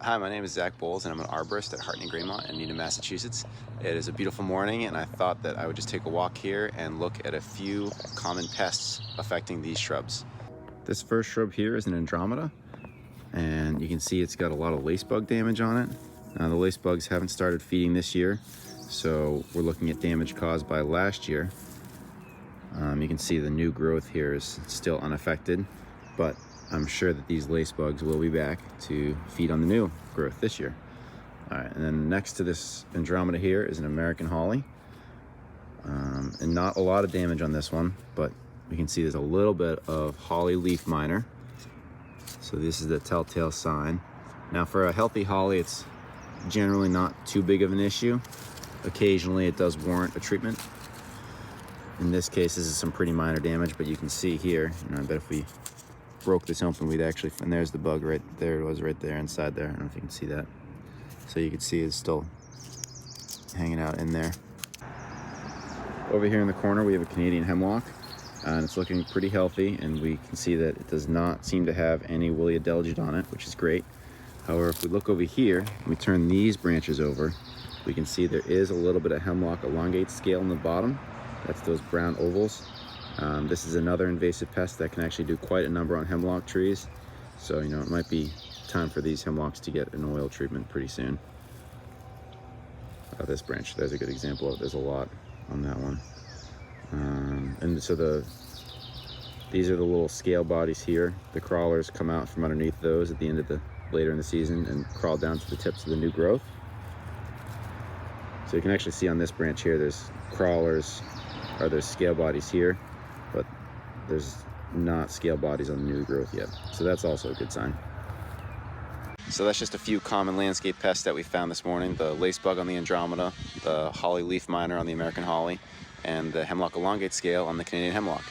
Hi, my name is Zack Bolles and I'm an arborist at Hartney Greymont in Needham, Massachusetts. It is a beautiful morning and I thought that I would just take a walk here and look at a few common pests affecting these shrubs. This first shrub here is an Andromeda, and you can see it's got a lot of lacebug damage on it. Now the lacebugs haven't started feeding this year, so we're looking at damage caused by last year. You can see the new growth here is still unaffected, but I'm sure that these lacebugs will be back to feed on the new growth this year. All right, and then next to this Andromeda here is an American holly. And not a lot of damage on this one, but we can see there's a little bit of holly leaf miner. So this is the telltale sign. Now for a healthy holly, it's generally not too big of an issue. Occasionally it does warrant a treatment. In this case, this is some pretty minor damage, but you can see here, I bet if we broke this open, we'd actually, and there's the bug right there. It was right there inside there. I don't know if you can see that. So you can see it's still hanging out in there. Over here in the corner, we have a Canadian hemlock, and it's looking pretty healthy, and we can see that it does not seem to have any woolly adelgid on it, which is great. However, if we look over here and we turn these branches over, we can see there is a little bit of hemlock elongate scale in the bottom. That's those brown ovals. This is another invasive pest that can actually do quite a number on hemlock trees. So, it might be time for these hemlocks to get an oil treatment pretty soon. This branch, there's a good example of, there's a lot on that one. And so these are the little scale bodies here. The crawlers come out from underneath those at the end of later in the season and crawl down to the tips of the new growth. So you can actually see on this branch here, there's crawlers, or there's scale bodies here, but there's not scale bodies on the new growth yet. So that's also a good sign. So that's just a few common landscape pests that we found this morning. The lacebug on the Andromeda, the holly leaf miner on the American holly, and the hemlock elongate scale on the Canadian hemlock.